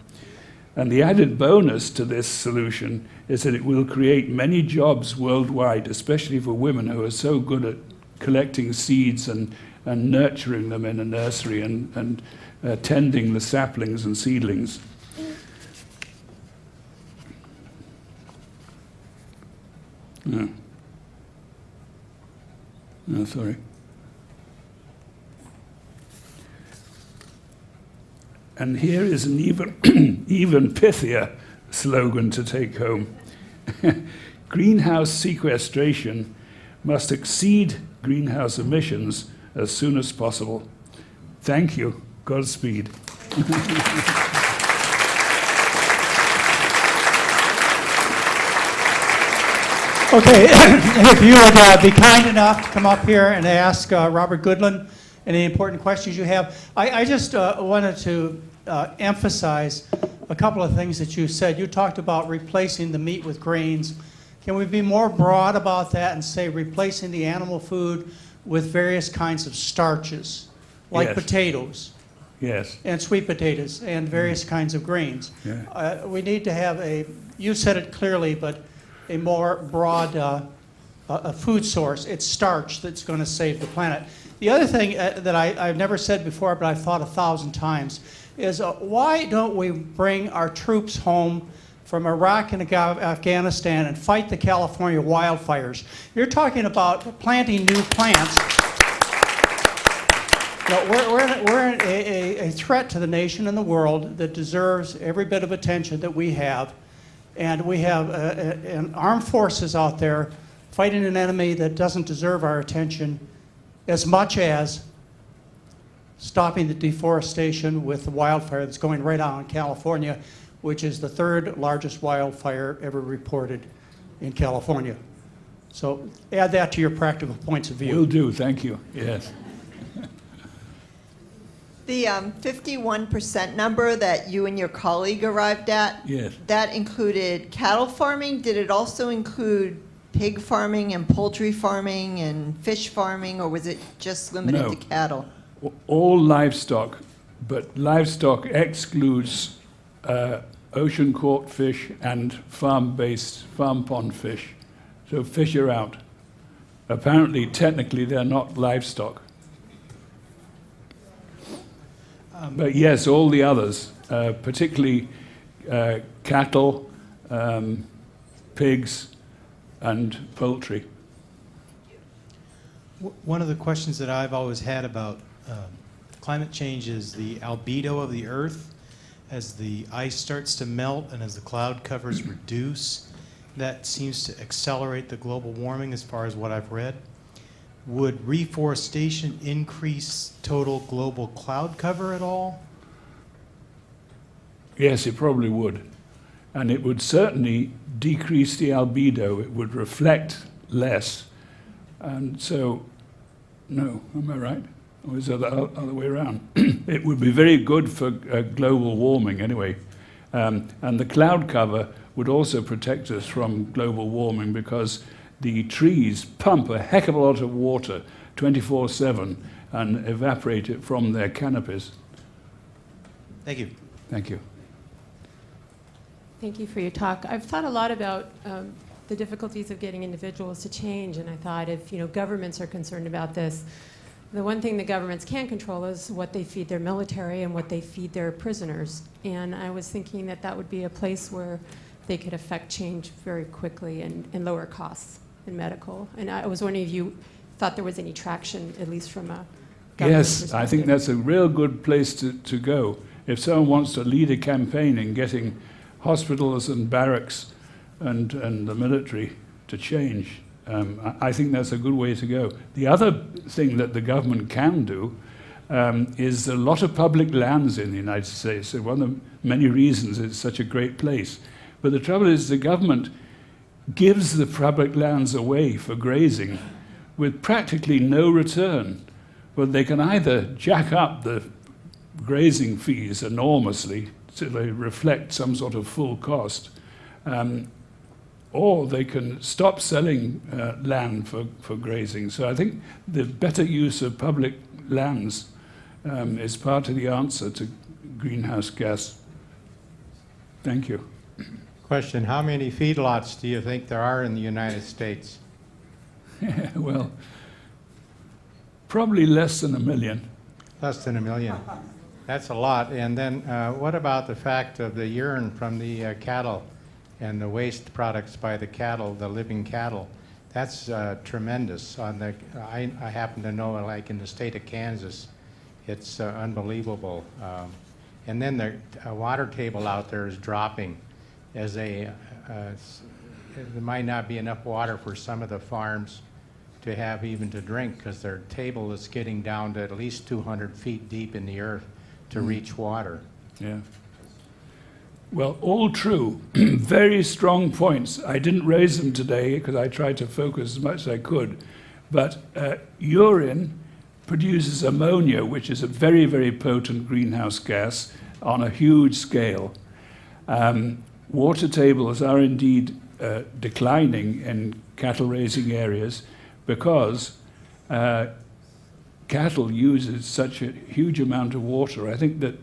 And the added bonus to this solution is that it will create many jobs worldwide, especially for women who are so good at collecting seeds and nurturing them in a nursery and tending the saplings and seedlings. No, sorry. And here is an even pithier slogan to take home. Greenhouse sequestration must exceed greenhouse emissions as soon as possible. Thank you. Godspeed. Okay, if you would be kind enough to come up here and ask Robert Goodland any important questions you have. I just wanted to emphasize a couple of things that you said. You talked about replacing the meat with grains. Can we be more broad about that and say replacing the animal food with various kinds of starches, like Yes. potatoes? Yes. And sweet potatoes and various kinds of grains. Yeah. We need to have you said it clearly, but a more broad a food source. It's starch that's going to save the planet. The other thing that I've never said before, but I've thought 1,000 times, is why don't we bring our troops home from Iraq and Afghanistan and fight the California wildfires? You're talking about planting new plants. No, we're a threat to the nation and the world that deserves every bit of attention that we have. And we have an armed forces out there fighting an enemy that doesn't deserve our attention as much as stopping the deforestation with the wildfire that's going right on in California, which is the 3rd largest wildfire ever reported in California. So add that to your practical points of view. Will do, thank you. Yes. The 51% number that you and your colleague arrived at, Yes. that included cattle farming. Did it also include pig farming and poultry farming and fish farming, or was it just limited No. to cattle? All livestock, but livestock excludes ocean caught fish and farm-based, farm pond fish. So fish are out. Apparently, technically, they're not livestock. But yes, all the others, particularly cattle, pigs, and poultry. One of the questions that I've always had about climate change is the albedo of the Earth. As the ice starts to melt and as the cloud covers reduce, that seems to accelerate the global warming as far as what I've read. Would reforestation increase total global cloud cover at all? Yes, it probably would. And it would certainly decrease the albedo. It would reflect less. And so, no, am I right? Or is it the other way around? It would be very good for global warming anyway. And the cloud cover would also protect us from global warming because the trees pump a heck of a lot of water 24/7 and evaporate it from their canopies. Thank you. Thank you. Thank you for your talk. I've thought a lot about the difficulties of getting individuals to change, and I thought if governments are concerned about this, the one thing the governments can control is what they feed their military and what they feed their prisoners. And I was thinking that that would be a place where they could affect change very quickly and lower costs in medical. And I was wondering if you thought there was any traction, at least from a government Yes, I think perspective. that's a real good place to go. If someone wants to lead a campaign in getting hospitals and barracks and the military to change, I think that's a good way to go. The other thing that the government can do is a lot of public lands in the United States. One of the many reasons it's such a great place. But the trouble is the government gives the public lands away for grazing with practically no return. Well, they can either jack up the grazing fees enormously so they reflect some sort of full cost, or they can stop selling land for grazing. So I think the better use of public lands is part of the answer to greenhouse gas. Thank you. Question, how many feedlots do you think there are in the United States? Well, probably less than 1 million. Less than 1 million. That's a lot. And then what about the fact of the urine from the cattle and the waste products by the cattle, the living cattle? That's tremendous. I happen to know, like in the state of Kansas, it's unbelievable. And then the water table out there is dropping as there might not be enough water for some of the farms to have even to drink because their table is getting down to at least 200 feet deep in the earth to reach water. Yeah. Well, all true. Very strong points. I didn't raise them today because I tried to focus as much as I could. But urine produces ammonia, which is a very, very potent greenhouse gas on a huge scale. Water tables are indeed declining in cattle raising areas because cattle uses such a huge amount of water. I think that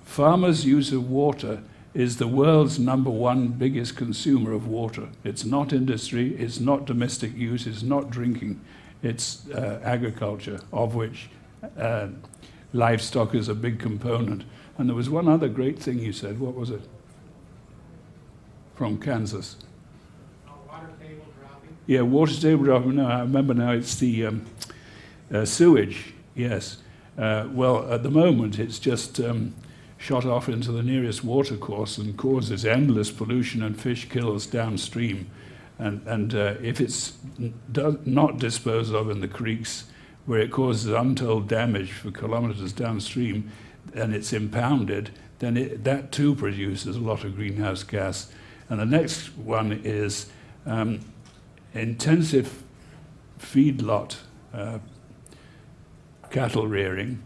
farmers' use of water is the world's #1 biggest consumer of water. It's not industry, it's not domestic use, it's not drinking, it's agriculture, of which livestock is a big component. And there was one other great thing you said. What was it? From Kansas. Water table dropping? Yeah, water table dropping. No, I remember now it's the sewage, yes. Well, at the moment it's just shot off into the nearest watercourse and causes endless pollution and fish kills downstream. And if it's not disposed of in the creeks, where it causes untold damage for kilometers downstream, and it's impounded, then that too produces a lot of greenhouse gas. And the next one is intensive feedlot cattle rearing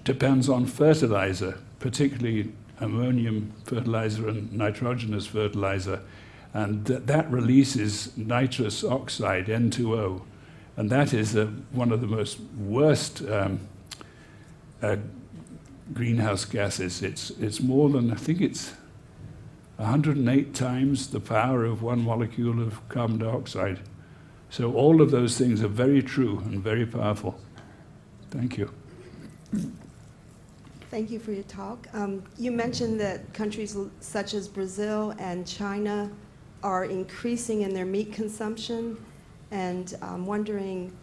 depends on fertilizer, particularly ammonium fertilizer and nitrogenous fertilizer, and that releases nitrous oxide, N2O, and that is one of the most worst greenhouse gases. It's more than, I think it's 108 times the power of one molecule of carbon dioxide. So all of those things are very true and very powerful. Thank you. Thank you for your talk. You mentioned that countries such as Brazil and China are increasing in their meat consumption, and I'm wondering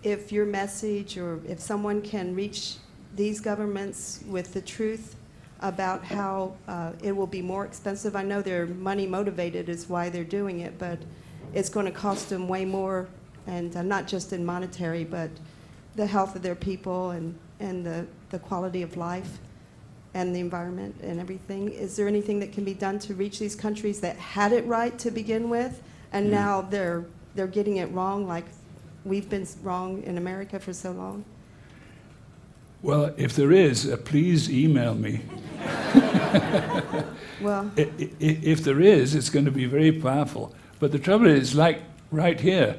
if your message, or if someone can reach these governments with the truth about how it will be more expensive. I know they're money motivated is why they're doing it, but it's going to cost them way more, and not just in monetary, but the health of their people and the quality of life and the environment and everything. Is there anything that can be done to reach these countries that had it right to begin with, and now they're getting it wrong, like we've been wrong in America for so long? Well, if there is, please email me. Well, If there is, it's going to be very powerful. But the trouble is, like right here,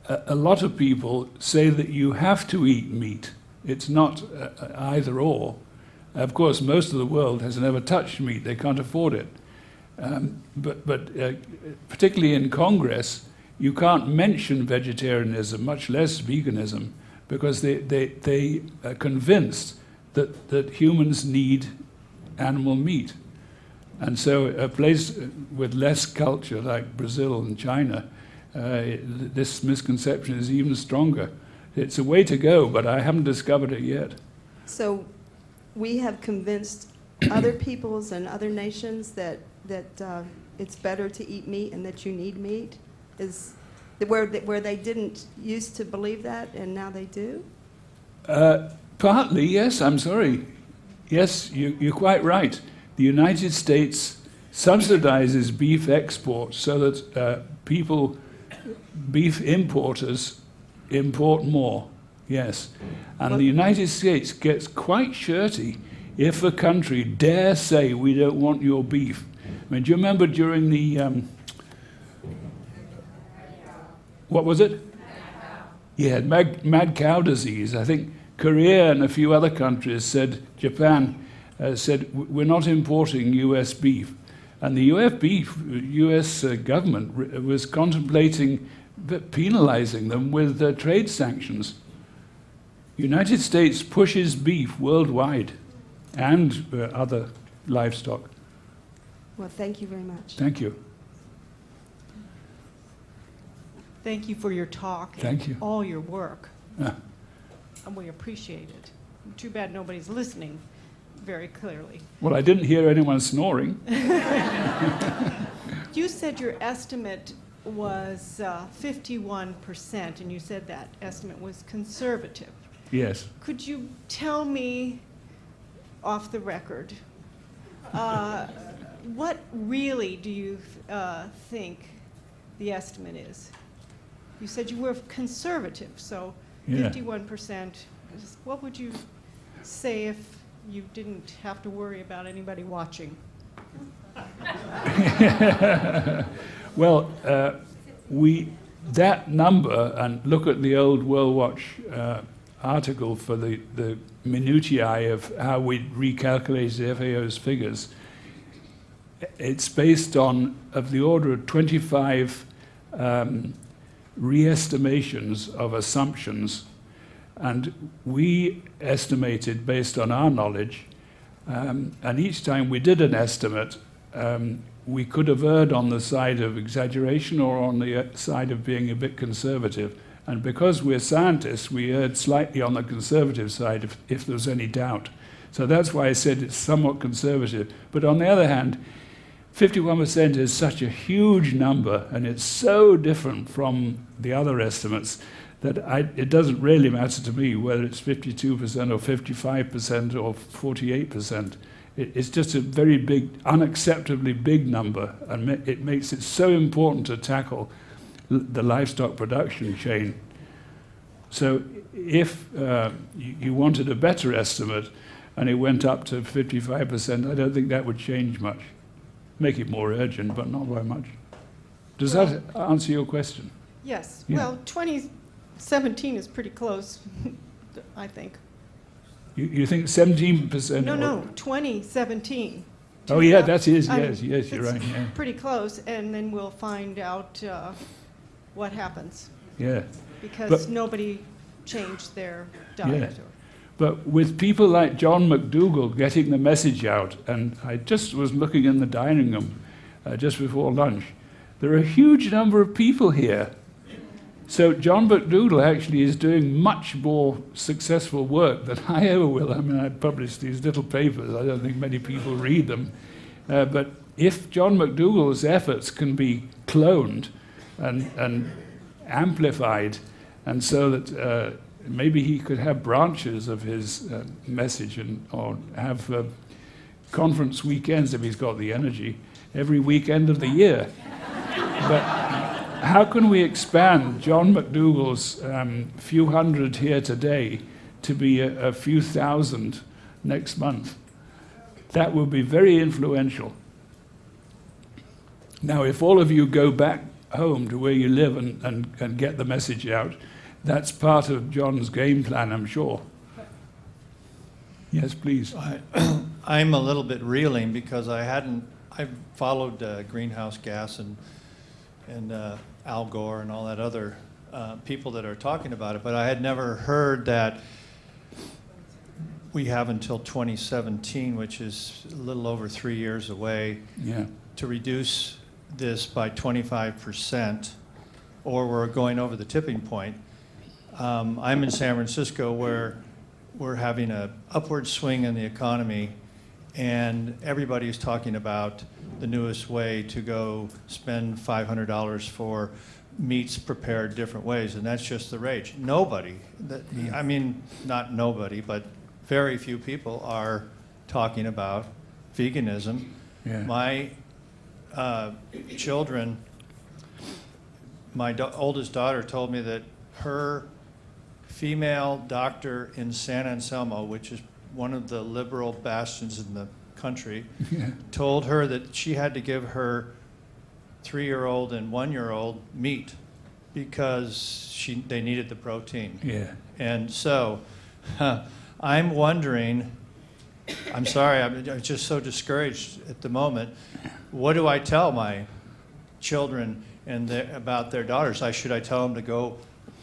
a lot of people say that you have to eat meat. It's not either or. Of course, most of the world has never touched meat. They can't afford it. But particularly in Congress, you can't mention vegetarianism, much less veganism, because they are convinced that humans need animal meat. And so a place with less culture like Brazil and China, this misconception is even stronger. It's a way to go, but I haven't discovered it yet. so we have convinced other peoples and other nations that it's better to eat meat and that you need meat? Is where they didn't used to believe that and now they do? Partly, yes, I'm sorry. Yes, you're quite right. The United States subsidizes beef exports so that beef importers import more, yes. And the United States gets quite shirty if a country dare say, we don't want your beef. I mean, do you remember during the, what was it? Yeah, mad cow disease. I think Korea and a few other countries said, Japan said, we're not importing US beef. And the US government was contemplating penalizing them with trade sanctions. United States pushes beef worldwide and other livestock. Well, thank you very much. Thank you. Thank you for your talk. Thank and you. all your work. Ah. And we appreciate it. Too bad nobody's listening very clearly. Well, I didn't hear anyone snoring. You said your estimate was 51%, and you said that estimate was conservative. Yes. Could you tell me, off the record, what really do you think the estimate is? You said you were conservative, so Yeah. 51%. What would you say if you didn't have to worry about anybody watching? Well, that number, and look at the old World Watch article for the minutiae of how we recalculate the FAO's figures. It's based on of the order of 25 re-estimations of assumptions, and we estimated based on our knowledge, and each time we did an estimate, we could have erred on the side of exaggeration or on the side of being a bit conservative. And because we're scientists, we erred slightly on the conservative side if there was any doubt. So that's why I said it's somewhat conservative. But on the other hand, 51% is such a huge number, and it's so different from the other estimates that it doesn't really matter to me whether it's 52% or 55% or 48%. It's just a very big, unacceptably big number, and it makes it so important to tackle the livestock production chain. So if you wanted a better estimate and it went up to 55%, I don't think that would change much. Make it more urgent, but not by much. Does that answer your question? Yes. Yeah. Well, 2017 is pretty close, I think. You think 17%? No, 2017. Oh, yeah, that is, I mean, yes, you're it's right. Yeah. pretty close, and then we'll find out what happens, Yeah. because But- nobody changed their diet. Yeah. But with people like John McDougall getting the message out, and I just was looking in the dining room just before lunch, there are a huge number of people here. So John McDougall actually is doing much more successful work than I ever will. I mean, I published these little papers. I don't think many people read them. But if John McDougall's efforts can be cloned and amplified, and so that maybe he could have branches of his message or have conference weekends, if he's got the energy, every weekend of the year. But how can we expand John McDougall's few hundred here today to be a few thousand next month? That will be very influential. Now, if all of you go back home to where you live and get the message out, that's part of John's game plan, I'm sure. Yes, please. I'm a little bit reeling because I've followed greenhouse gas and Al Gore and all that other people that are talking about it, but I had never heard that we have until 2017, which is a little over 3 years away, to reduce this by 25%, or we're going over the tipping point. I'm in San Francisco where we're having an upward swing in the economy, and everybody is talking about the newest way to go spend $500 for meats prepared different ways, and that's just the rage. Nobody, I mean, not nobody, but very few people are talking about veganism. My children, my oldest daughter told me that her female doctor in San Anselmo, which is one of the liberal bastions in the country, told her that she had to give her 3-year-old and 1-year-old meat because they needed the protein. And so I'm wondering, I'm sorry, I'm just so discouraged at the moment. What do I tell my children about their daughters? Should I tell them to go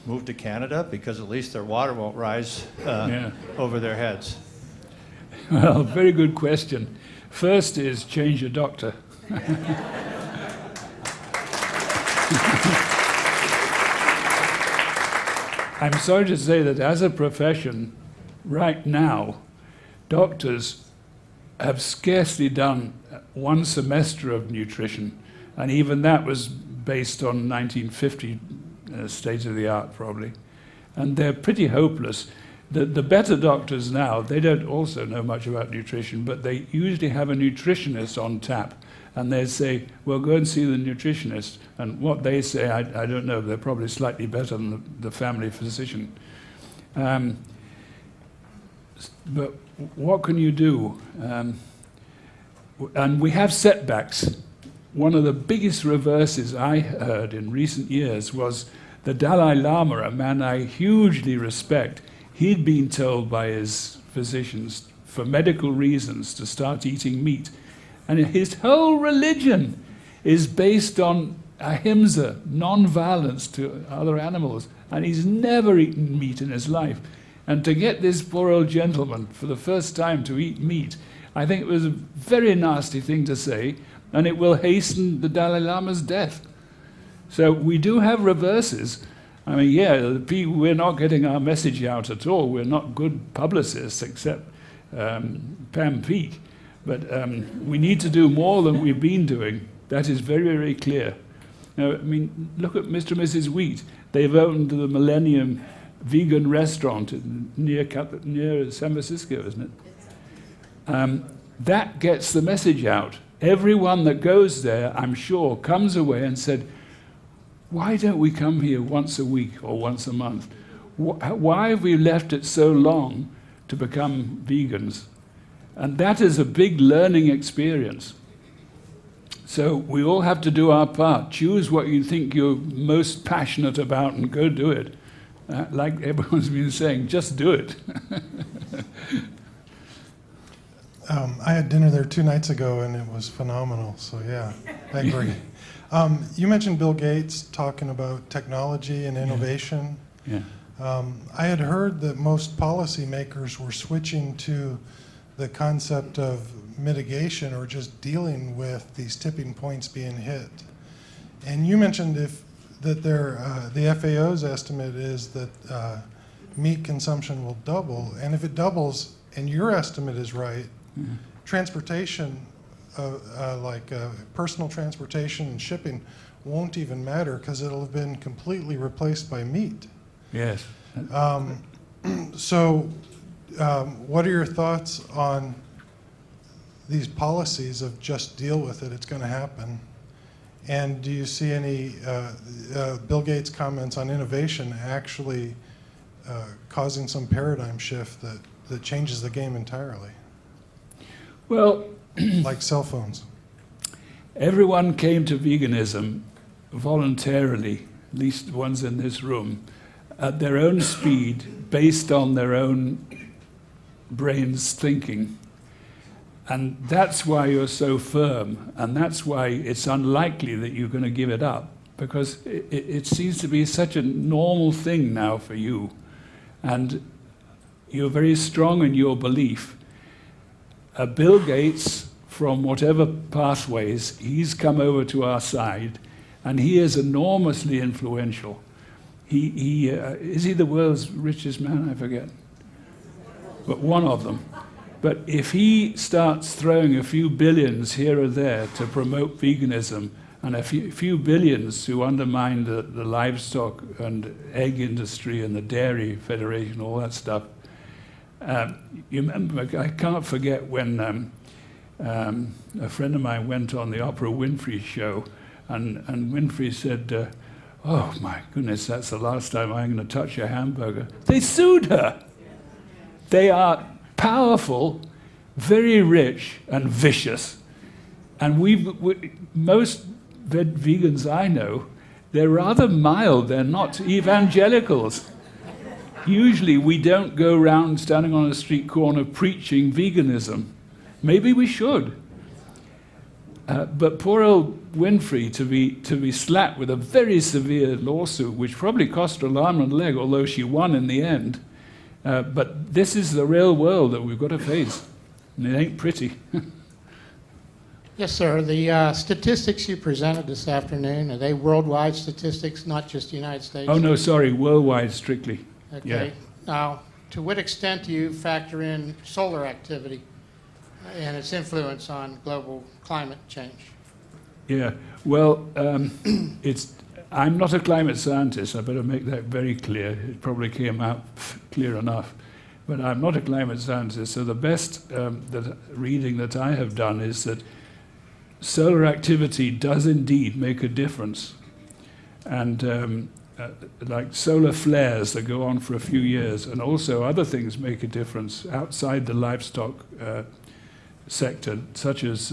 move to Canada because at least their water won't rise over their heads? Well, very good question. First is change your doctor. I'm sorry to say that as a profession, right now, doctors have scarcely done one semester of nutrition, and even that was based on 1950 state of the art probably, and they're pretty hopeless. The better doctors now, they don't also know much about nutrition, but they usually have a nutritionist on tap, and they say, well, go and see the nutritionist. And what they say, I don't know, they're probably slightly better than the family physician. But what can you do? And we have setbacks. One of the biggest reverses I heard in recent years was the Dalai Lama, a man I hugely respect. He'd been told by his physicians, for medical reasons, to start eating meat. And his whole religion is based on ahimsa, non-violence to other animals. And he's never eaten meat in his life. And to get this poor old gentleman for the first time to eat meat, I think it was a very nasty thing to say, and it will hasten the Dalai Lama's death. So we do have reverses. I mean, we're not getting our message out at all. We're not good publicists, except Pam Peake. But we need to do more than we've been doing. That is very, very clear. Now, I mean, look at Mr. and Mrs. Wheat. They've opened the Millennium Vegan Restaurant near San Francisco, isn't it? That gets the message out. Everyone that goes there, I'm sure, comes away and said, why don't we come here once a week or once a month? Why have we left it so long to become vegans? And that is a big learning experience. So we all have to do our part. Choose what you think you're most passionate about and go do it. Like everyone's been saying, just do it. I had dinner there 2 nights ago, and it was phenomenal. So yeah, I agree. You mentioned Bill Gates talking about technology and innovation. I had heard that most policymakers were switching to the concept of mitigation or just dealing with these tipping points being hit. And you mentioned that the FAO's estimate is that meat consumption will double, and if it doubles, and your estimate is right, transportation, personal transportation and shipping won't even matter because it'll have been completely replaced by meat. Yes. So what are your thoughts on these policies of just deal with it, it's going to happen? And do you see any Bill Gates' comments on innovation actually causing some paradigm shift that changes the game entirely? Well, like cell phones. Everyone came to veganism voluntarily, at least the ones in this room, at their own speed, based on their own brain's thinking. And that's why you're so firm, and that's why it's unlikely that you're going to give it up, because it seems to be such a normal thing now for you, and you're very strong in your belief. Bill Gates, from whatever pathways, he's come over to our side, and he is enormously influential. Is he the world's richest man? I forget. But one of them. But if he starts throwing a few billions here or there to promote veganism, and a few billions to undermine the livestock and egg industry and the dairy federation, all that stuff, you remember, I can't forget when a friend of mine went on the Oprah Winfrey show, and Winfrey said, oh my goodness, that's the last time I'm going to touch a hamburger. They sued her. They are powerful, very rich, and vicious. And most vegans I know, they're rather mild. They're not evangelicals. Usually we don't go around standing on a street corner preaching veganism. Maybe we should. But poor old Winfrey to be slapped with a very severe lawsuit, which probably cost her an arm and a leg, although she won in the end. But this is the real world that we've got to face, and it ain't pretty. Yes, sir. The statistics you presented this afternoon, are they worldwide statistics, not just the United States? Oh, no, sorry, worldwide strictly. Okay. Yeah. Now, to what extent do you factor in solar activity and its influence on global climate change? Yeah, well, I'm not a climate scientist. I better make that very clear. It probably came out clear enough. But I'm not a climate scientist, so the best reading that I have done is that solar activity does indeed make a difference. And like solar flares that go on for a few years, and also other things make a difference outside the livestock sector, such as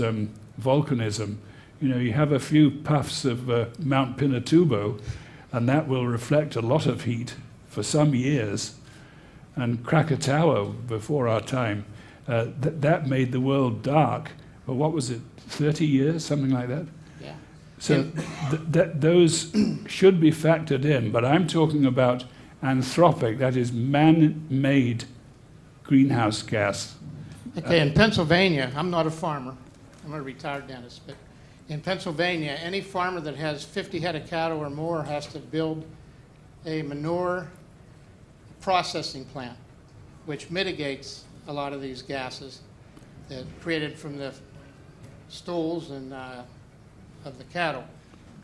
volcanism. You know, you have a few puffs of Mount Pinatubo, and that will reflect a lot of heat for some years. And Krakatoa, before our time, that made the world dark. Well, what was it, 30 years, something like that? Yeah. So those should be factored in, but I'm talking about anthropic, that is man-made greenhouse gas. Okay, in Pennsylvania, I'm not a farmer. I'm a retired dentist, but in Pennsylvania, any farmer that has 50 head of cattle or more has to build a manure processing plant, which mitigates a lot of these gases that are created from the stools and of the cattle.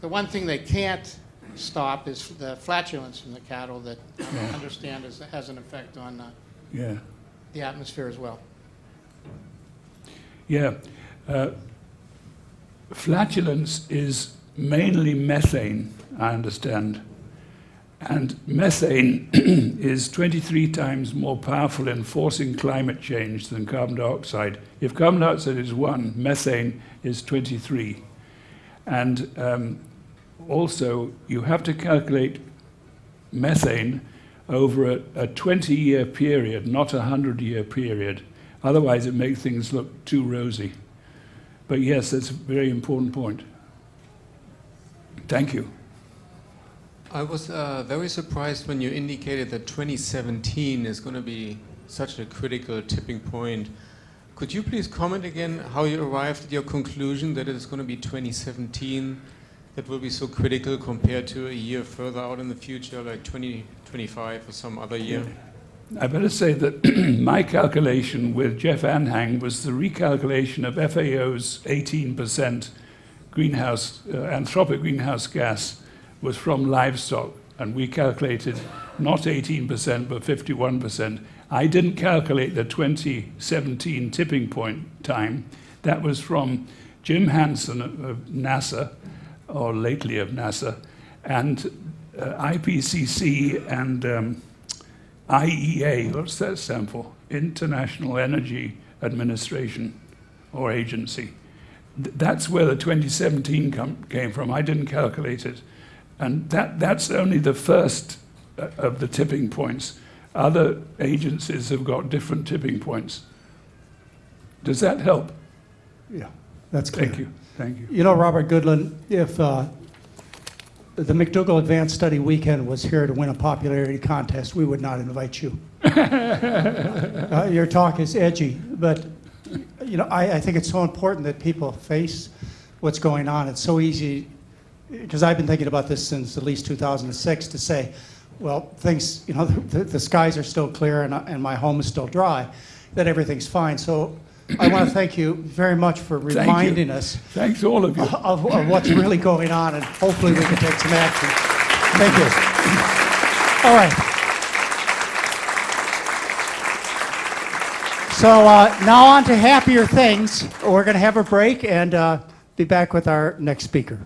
The one thing they can't stop is the flatulence from the cattle that I understand has an effect on the atmosphere as well. Yeah. Flatulence is mainly methane, I understand. And methane is 23 times more powerful in forcing climate change than carbon dioxide. If carbon dioxide is 1, methane is 23. And also, you have to calculate methane over a 20-year period, not a 100-year period. Otherwise, it makes things look too rosy. But yes, that's a very important point. Thank you. I was very surprised when you indicated that 2017 is going to be such a critical tipping point. Could you please comment again how you arrived at your conclusion that it is going to be 2017 that will be so critical compared to a year further out in the future, like 2025 or some other year? I better say that my calculation with Jeff Anhang was the recalculation of FAO's 18% anthropic greenhouse gas was from livestock, and we calculated not 18% but 51%. I didn't calculate the 2017 tipping point time. That was from Jim Hansen of NASA, or lately of NASA, and IPCC and IEA, what's that stand for? International Energy Administration or Agency. That's where the 2017 came from. I didn't calculate it. And that's only the first of the tipping points. Other agencies have got different tipping points. Does that help? Yeah, that's clear. Thank you. Thank you. You know, Robert Goodland, if the McDougall Advanced Study Weekend was here to win a popularity contest, we would not invite you. Your talk is edgy, but you know, I think it's so important that people face what's going on. It's so easy, because I've been thinking about this since at least 2006, to say, well, things, you know, the skies are still clear and my home is still dry, that everything's fine. So I want to thank you very much for reminding us. Thanks, all of you. Of what's really going on, and hopefully we can take some action. Thank you. All right. So now on to happier things. We're going to have a break and be back with our next speaker.